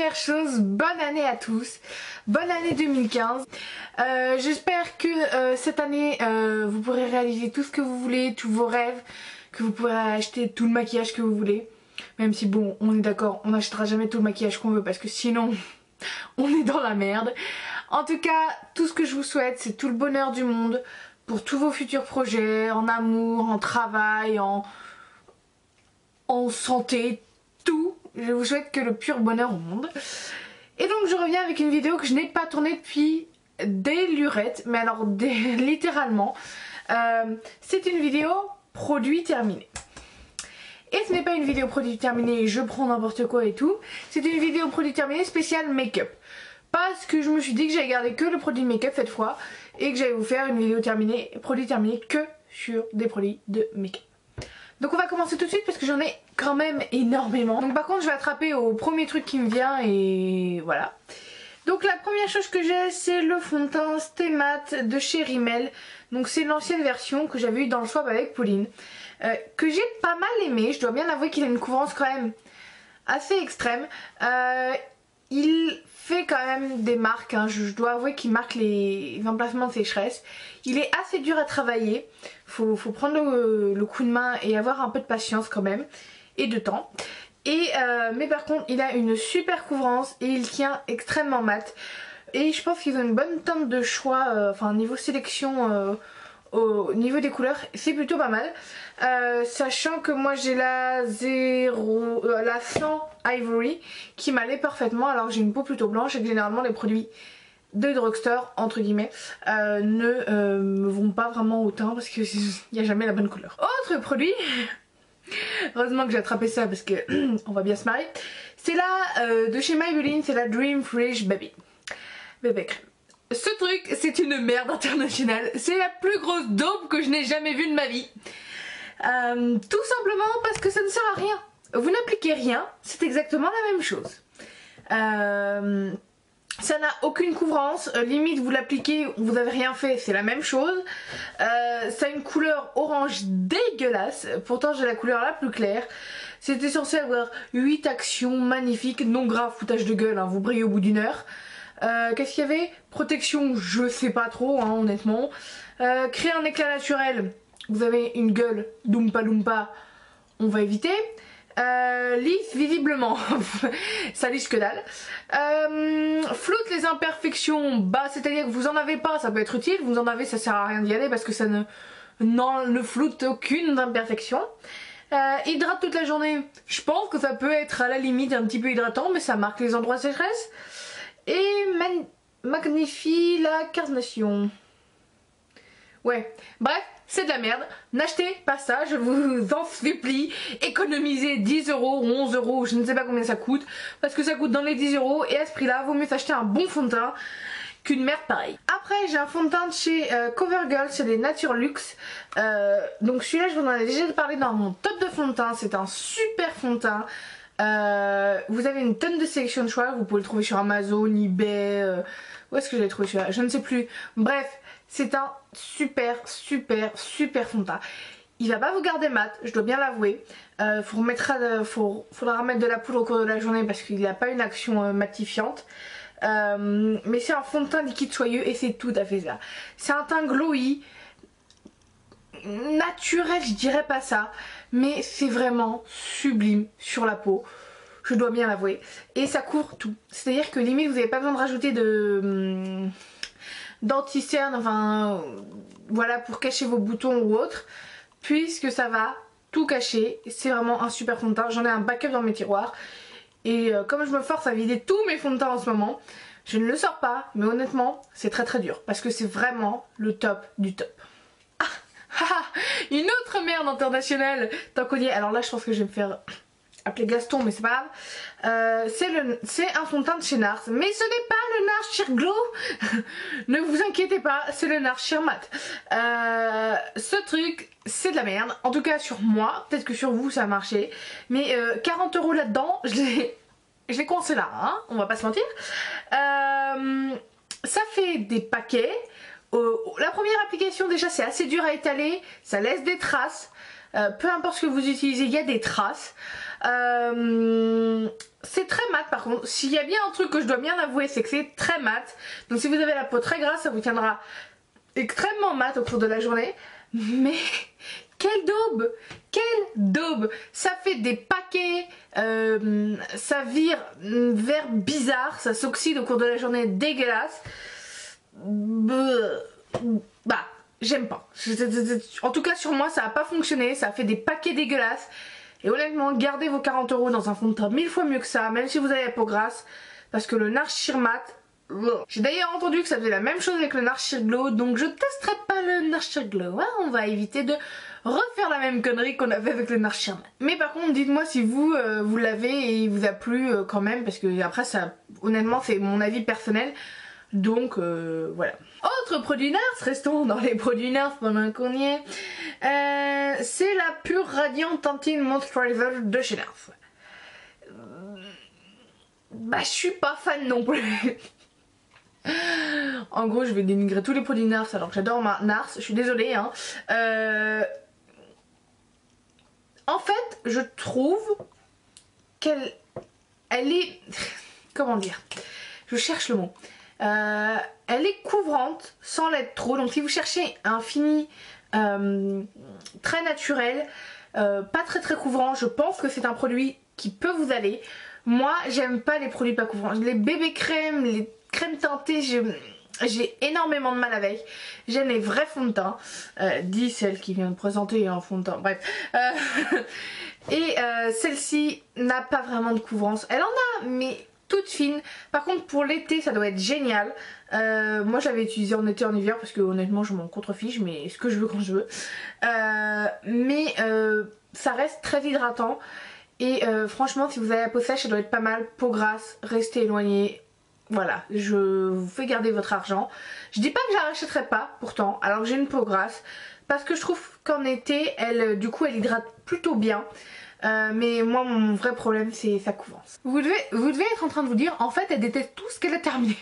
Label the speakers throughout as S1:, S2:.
S1: première chose, bonne année à tous, bonne année 2015. J'espère que cette année vous pourrez réaliser tout ce que vous voulez, tous vos rêves, que vous pourrez acheter tout le maquillage que vous voulez. Même si bon, on est d'accord, on n'achètera jamais tout le maquillage qu'on veut parce que sinon on est dans la merde. En tout cas, tout ce que je vous souhaite, c'est tout le bonheur du monde pour tous vos futurs projets, en amour, en travail, en santé, tout. Je vous souhaite que le pur bonheur au monde. Et donc je reviens avec une vidéo que je n'ai pas tournée depuis des lurettes, mais alors littéralement. C'est une vidéo produit terminé. Et ce n'est pas une vidéo produit terminé, je prends n'importe quoi et tout. C'est une vidéo produit terminé spéciale make-up. Parce que je me suis dit que j'allais garder que le produit make-up cette fois. Et que j'allais vous faire une vidéo terminée, produit terminé que sur des produits de make-up. Donc on va commencer tout de suite parce que j'en ai quand même énormément. Donc par contre je vais attraper au premier truc qui me vient et voilà. Donc la première chose que j'ai, c'est le fond de teint Stay Matte de chez Rimmel. Donc c'est l'ancienne version que j'avais eu dans le swap avec Pauline. Que j'ai pas mal aimé, je dois bien avouer qu'il a une couvrance quand même assez extrême. Il fait quand même des marques, hein. Je dois avouer qu'il marque les emplacements de sécheresse. Il est assez dur à travailler, faut prendre le coup de main et avoir un peu de patience quand même, et de temps. Mais par contre il a une super couvrance et il tient extrêmement mat. Et je pense qu'ils ont une bonne teinte de choix, enfin niveau sélection, au niveau des couleurs, c'est plutôt pas mal. Sachant que moi j'ai la 100 Ivory qui m'allait parfaitement alors que j'ai une peau plutôt blanche et que généralement les produits de drugstore entre guillemets ne me vont pas vraiment au teint parce qu'il n'y a jamais la bonne couleur. Autre produit, heureusement que j'ai attrapé ça parce que on va bien se marrer, c'est là de chez Maybelline, c'est la Dream Fresh Baby crème. Ce truc c'est une merde internationale, c'est la plus grosse daube que je n'ai jamais vue de ma vie. Tout simplement parce que ça ne sert à rien. Vous n'appliquez rien, c'est exactement la même chose. Ça n'a aucune couvrance, limite vous l'appliquez, vous n'avez rien fait, c'est la même chose. Ça a une couleur orange dégueulasse, pourtant j'ai la couleur la plus claire. C'était censé avoir 8 actions magnifiques, non grave, foutage de gueule, hein, vous brillez au bout d'une heure. Qu'est-ce qu'il y avait? Protection, je sais pas trop, hein, honnêtement. Créer un éclat naturel, vous avez une gueule Doompa Loompa, on va éviter. Lisse visiblement, ça lisse que dalle. Floute les imperfections, bah c'est à dire que vous en avez pas, ça peut être utile, vous en avez, ça sert à rien d'y aller parce que ça ne floute aucune imperfection. Hydrate toute la journée, je pense que ça peut être à la limite un petit peu hydratant, mais ça marque les endroits de sécheresse. Et magnifie la carnation. Ouais, bref, c'est de la merde. N'achetez pas ça, je vous en supplie. Économisez 10 euros ou 11 euros, je ne sais pas combien ça coûte. Parce que ça coûte dans les 10 euros. Et à ce prix là, vaut mieux s'acheter un bon fond de teint qu'une merde pareille. Après j'ai un fond de teint de chez CoverGirl, c'est des Nature Luxe. Donc celui-là je vous en ai déjà parlé dans mon top de fond de teint. C'est un super fond de teint. Vous avez une tonne de sélection de choix, vous pouvez le trouver sur Amazon, eBay, où est-ce que je l'ai trouvé celui-là, je ne sais plus. Bref, c'est un super fond de teint. Il va pas vous garder mat, je dois bien l'avouer. Faudra remettre de la poudre au cours de la journée parce qu'il n'a pas une action matifiante. Mais c'est un fond de teint liquide soyeux et c'est tout à fait ça. C'est un teint glowy, naturel, je dirais pas ça, mais c'est vraiment sublime sur la peau, je dois bien l'avouer. Et ça couvre tout, c'est à dire que limite vous n'avez pas besoin de rajouter d'anti-cerne, enfin voilà, pour cacher vos boutons ou autre, puisque ça va tout cacher. C'est vraiment un super fond de teint, j'en ai un backup dans mes tiroirs. Et comme je me force à vider tous mes fonds de teint en ce moment, je ne le sors pas, mais honnêtement c'est très dur parce que c'est vraiment le top du top. Une autre merde internationale, tant qu'on y est. Alors là je pense que je vais me faire appeler Gaston, mais c'est pas grave. C'est un fond de teint de chez Nars, mais ce n'est pas le Nars Sheer Glow. Ne vous inquiétez pas, c'est le Nars Sheer Matte. Ce truc c'est de la merde, en tout cas sur moi, peut-être que sur vous ça a marché, mais 40 € là-dedans, je l'ai coincé là, hein, on va pas se mentir. Ça fait des paquets. La première application déjà c'est assez dur à étaler, ça laisse des traces, peu importe ce que vous utilisez il y a des traces. C'est très mat par contre. S'il y a bien un truc que je dois bien avouer, c'est que c'est très mat. Donc si vous avez la peau très grasse, ça vous tiendra extrêmement mat au cours de la journée. Mais quelle daube! Quelle daube! Ça fait des paquets, ça vire vert bizarre, ça s'oxyde au cours de la journée, dégueulasse. Bah, j'aime pas. En tout cas sur moi ça a pas fonctionné, ça a fait des paquets dégueulasses. Et honnêtement, gardez vos 40 € dans un fond de teint 1000 fois mieux que ça, même si vous avez la peau grasse, parce que le Nars Sheer Matte, j'ai d'ailleurs entendu que ça faisait la même chose avec le Nars Sheer Glow, donc je testerai pas le Nars Sheer Glow, hein. On va éviter de refaire la même connerie qu'on a fait avec le Nars Sheer Matte. Mais par contre, dites-moi si vous, vous l'avez et il vous a plu quand même, parce que après ça, honnêtement, c'est mon avis personnel. Donc voilà. Autre produit Nars, restons dans les produits Nars pendant qu'on y est. C'est la Pure Radiant Tinting Moisturizer de chez Nars. Bah je suis pas fan non plus. En gros je vais dénigrer tous les produits Nars alors que j'adore ma Nars, je suis désolée hein. En fait je trouve qu'elle est... Comment dire? Je cherche le mot. Elle est couvrante sans l'être trop, donc si vous cherchez un fini très naturel, pas très couvrant, je pense que c'est un produit qui peut vous aller. Moi j'aime pas les produits pas couvrants, les bébés crèmes, les crèmes teintées, j'ai énormément de mal avec. J'aime les vrais fonds de teint, dit celle qui vient de présenter un fond de teint, bref. Et celle-ci n'a pas vraiment de couvrance, elle en a mais toute fine. Par contre pour l'été ça doit être génial. Moi je l'avais utilisé en été en hiver parce que honnêtement je m'en contrefiche, mais ce que je veux quand je veux. Mais ça reste très hydratant et franchement si vous avez la peau sèche ça doit être pas mal. Peau grasse, restez éloigné. Voilà, je vous fais garder votre argent. Je dis pas que je la rachèterai pas pourtant alors que j'ai une peau grasse, parce que je trouve qu'en été elle du coup elle hydrate plutôt bien. Mais moi mon vrai problème c'est sa couvrance. Vous devez être en train de vous dire en fait elle déteste tout ce qu'elle a terminé.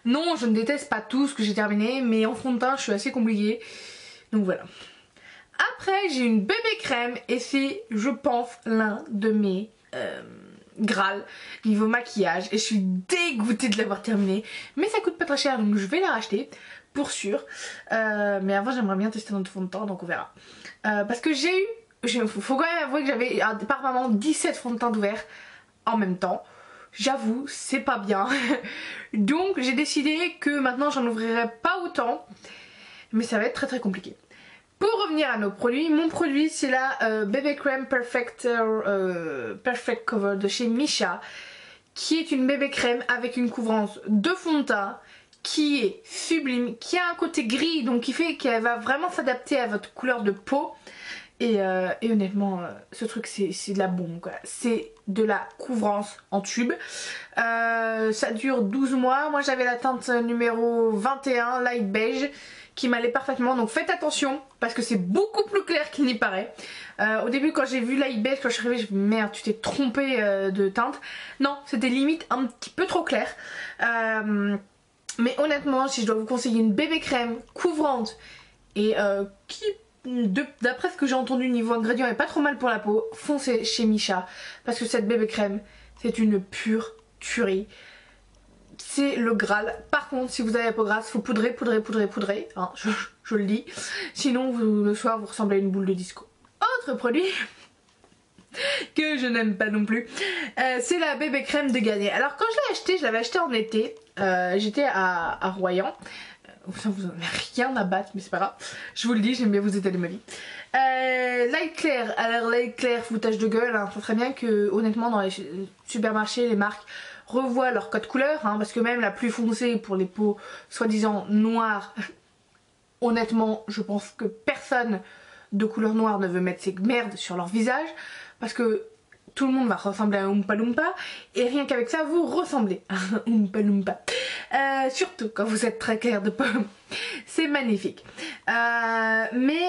S1: Non, je ne déteste pas tout ce que j'ai terminé, mais en fond de teint je suis assez compliquée. Donc voilà. Après j'ai une bébé crème et c'est je pense l'un de mes Graal niveau maquillage et je suis dégoûtée de l'avoir terminé. Mais ça coûte pas très cher donc je vais la racheter pour sûr. Mais avant j'aimerais bien tester notre fond de teint donc on verra. Parce que j'ai eu... Faut quand même avouer que j'avais par moment 17 fonds de teint ouverts en même temps. J'avoue, c'est pas bien. Donc j'ai décidé que maintenant j'en ouvrirai pas autant. Mais ça va être très compliqué. Pour revenir à nos produits, mon produit c'est la BB Crème Perfect Cover de chez Missha. Qui est une bébé crème avec une couvrance de fond de teint qui est sublime, qui a un côté gris donc qui fait qu'elle va vraiment s'adapter à votre couleur de peau. Et honnêtement ce truc c'est de la bombe quoi. C'est de la couvrance en tube. Ça dure 12 mois. Moi j'avais la teinte numéro 21 light beige qui m'allait parfaitement, donc faites attention parce que c'est beaucoup plus clair qu'il n'y paraît. Au début quand j'ai vu light beige, quand je suis arrivée je me dis merde tu t'es trompée de teinte. Non, c'était limite un petit peu trop clair. Mais honnêtement si je dois vous conseiller une bébé crème couvrante et qui d'après ce que j'ai entendu niveau ingrédients est pas trop mal pour la peau, foncez chez Missha parce que cette bébé crème c'est une pure tuerie. C'est le Graal. Par contre si vous avez la peau grasse faut poudrer hein, je le dis, sinon le soir vous ressemblez à une boule de disco. Autre produit que je n'aime pas non plus, c'est la bébé crème de Garnier. Alors quand je l'ai acheté, je l'avais acheté en été, j'étais à Royan. Vous en avez rien à battre mais c'est pas grave, je vous le dis, j'aime bien vous étaler ma vie. Light Clair, alors Light Clair foutage de gueule, hein, ça serait bien que honnêtement dans les supermarchés les marques revoient leur code couleur, hein, parce que même la plus foncée pour les peaux soi-disant noires, honnêtement je pense que personne de couleur noire ne veut mettre ces merdes sur leur visage, parce que tout le monde va ressembler à un Oompa Loompa et rien qu'avec ça vous ressemblez à un Oompa Loompa. Surtout quand vous êtes très clair de peau, c'est magnifique. Mais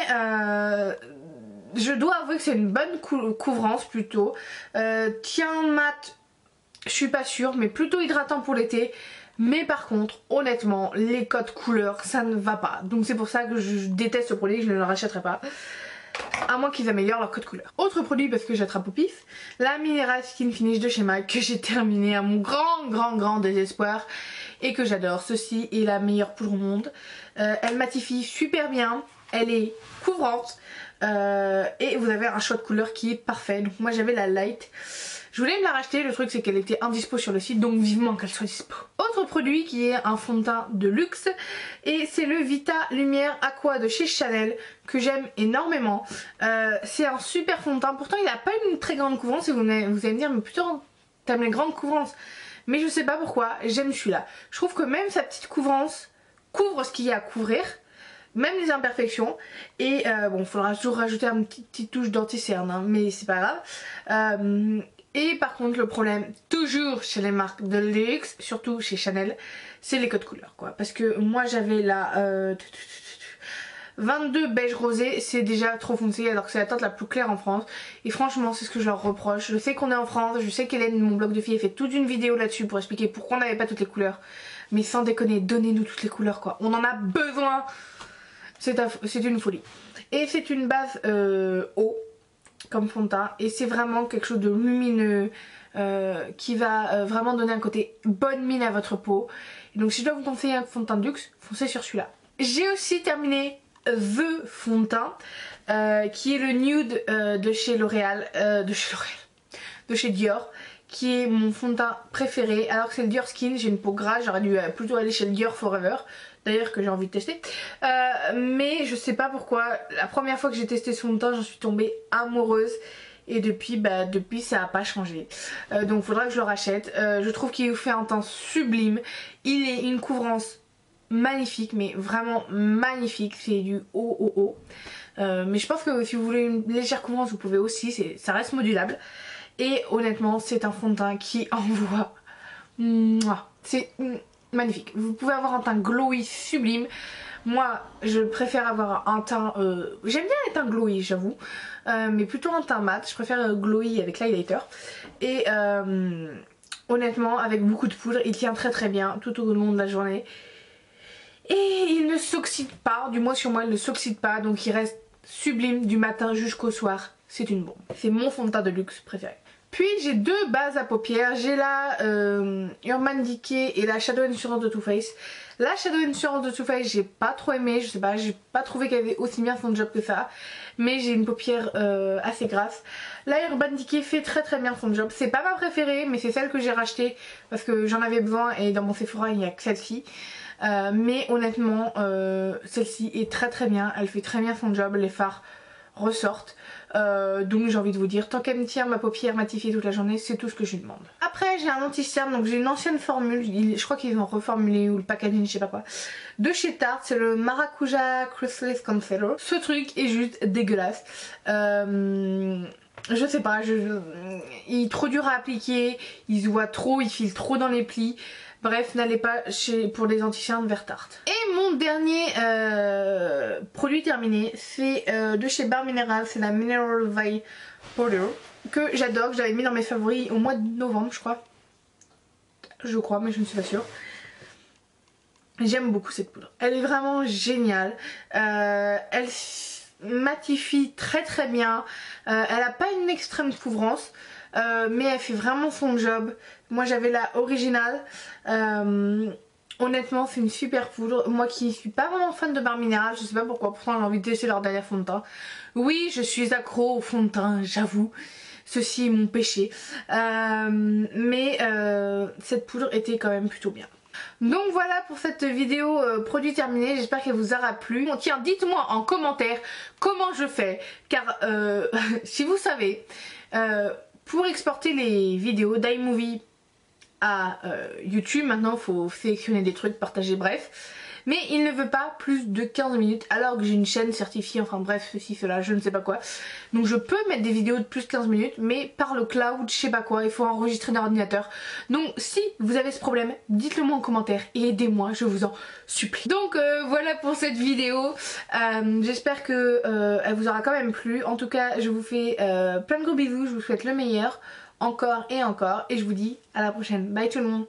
S1: je dois avouer que c'est une bonne couvrance plutôt. Tient mat, je suis pas sûre, mais plutôt hydratant pour l'été. Mais par contre, honnêtement, les codes couleurs, ça ne va pas. Donc c'est pour ça que je déteste ce produit, je ne le rachèterai pas. à moins qu'ils améliorent leur code couleur. Autre produit parce que j'attrape au pif, la Mineral Skin Finish de chez MAC que j'ai terminé à mon grand désespoir et que j'adore. Ceci est la meilleure poudre au monde. Elle matifie super bien, elle est couvrante et vous avez un choix de couleur qui est parfait. Donc moi j'avais la Light. Je voulais me la racheter, le truc c'est qu'elle était indispo sur le site, donc vivement qu'elle soit dispo. Autre produit qui est un fond de teint de luxe, et c'est le Vita Lumière Aqua de chez Chanel, que j'aime énormément. C'est un super fond de teint, pourtant il n'a pas une très grande couvrance, et vous allez me dire, mais plutôt t'aimes les grandes couvrances. Mais je sais pas pourquoi, j'aime celui-là. Je trouve que même sa petite couvrance couvre ce qu'il y a à couvrir, même les imperfections. Et bon, il faudra toujours rajouter une petite touche d'anti-cerne, hein, mais c'est pas grave. Et par contre le problème toujours chez les marques de luxe, surtout chez Chanel, c'est les codes couleurs quoi. Parce que moi j'avais la 22 beige rosé, c'est déjà trop foncé alors que c'est la teinte la plus claire en France. Et franchement c'est ce que je leur reproche. Je sais qu'on est en France, je sais qu'Hélène, mon blog de filles, a fait toute une vidéo là-dessus pour expliquer pourquoi on n'avait pas toutes les couleurs. Mais sans déconner, donnez-nous toutes les couleurs quoi. On en a besoin. C'est une folie. Et c'est une base eau comme fond de teint et c'est vraiment quelque chose de lumineux qui va vraiment donner un côté bonne mine à votre peau. Et donc si je dois vous conseiller un fond de teint de luxe, foncez sur celui-là. J'ai aussi terminé The fond de teint qui est le nude de chez L'Oréal, de chez Dior, qui est mon fond de teint préféré. Alors que c'est le Dior Skin, j'ai une peau grasse, j'aurais dû plutôt aller chez le Dior Forever, d'ailleurs que j'ai envie de tester. Mais je sais pas pourquoi, la première fois que j'ai testé ce fond de teint, j'en suis tombée amoureuse. Et depuis ça n'a pas changé. Donc faudra que je le rachète. Je trouve qu'il fait un teint sublime. Il est une couvrance magnifique, mais vraiment magnifique. C'est du haut. Mais je pense que si vous voulez une légère couvrance, vous pouvez aussi, ça reste modulable. Et honnêtement c'est un fond de teint qui envoie. C'est magnifique. Vous pouvez avoir un teint glowy sublime. Moi je préfère avoir un teint j'aime bien les teints glowy j'avoue, mais plutôt un teint mat. Je préfère glowy avec l'highlighter. Et honnêtement avec beaucoup de poudre il tient très bien tout au long de la journée. Et il ne s'oxyde pas, du moins sur moi il ne s'oxyde pas, donc il reste sublime du matin jusqu'au soir. C'est une bombe. C'est mon fond de teint de luxe préféré. Puis j'ai deux bases à paupières. J'ai la Urban Decay et la Shadow Insurance de Too Faced. La Shadow Insurance de Too Faced j'ai pas trop aimé, je sais pas, j'ai pas trouvé qu'elle avait aussi bien son job que ça. Mais j'ai une paupière assez grasse. La Urban Decay fait très bien son job. C'est pas ma préférée mais c'est celle que j'ai rachetée parce que j'en avais besoin et dans mon Sephora il n'y a que celle-ci. Mais honnêtement celle-ci est très bien, elle fait très bien son job, les fards ressortent. Donc j'ai envie de vous dire, tant qu'elle me tient ma paupière matifiée toute la journée, c'est tout ce que je lui demande. Après j'ai un anti-cerne, donc j'ai une ancienne formule, je crois qu'ils ont reformulé ou le packaging je sais pas quoi, de chez Tarte, c'est le Maracuja Crystallis Concealer. Ce truc est juste dégueulasse. Je sais pas, il est trop dur à appliquer, il se voit trop, il file trop dans les plis. Bref, n'allez pas pour des anti-cernes vers Tarte. Et mon dernier produit terminé, c'est de chez Bare Minerals, c'est la Mineral Veil Powder, que j'adore, que j'avais mis dans mes favoris au mois de novembre je crois. Je crois, mais je ne suis pas sûre. J'aime beaucoup cette poudre. Elle est vraiment géniale. Elle matifie très bien. Elle n'a pas une extrême couvrance. Mais elle fait vraiment son job. Moi j'avais la originale. Honnêtement c'est une super poudre. Moi qui suis pas vraiment fan de Bare Minerals, je sais pas pourquoi, pourtant j'ai envie de tester leur dernier fond de teint. Oui je suis accro au fond de teint, j'avoue. Ceci est mon péché. Mais cette poudre était quand même plutôt bien. Donc voilà pour cette vidéo produit terminé, j'espère qu'elle vous aura plu. Bon, tiens, dites-moi en commentaire comment je fais, car si vous savez, pour exporter les vidéos d'iMovie à YouTube, maintenant il faut sélectionner des trucs, partager, bref. Mais il ne veut pas plus de 15 minutes alors que j'ai une chaîne certifiée, enfin bref, ceci, cela, je ne sais pas quoi. Donc je peux mettre des vidéos de plus de 15 minutes, mais par le cloud, je sais pas quoi, il faut enregistrer dans l'ordinateur. Donc si vous avez ce problème, dites-le moi en commentaire et aidez-moi, je vous en supplie. Donc voilà pour cette vidéo, j'espère que elle vous aura quand même plu. En tout cas, je vous fais plein de gros bisous, je vous souhaite le meilleur, encore et encore, et je vous dis à la prochaine. Bye tout le monde.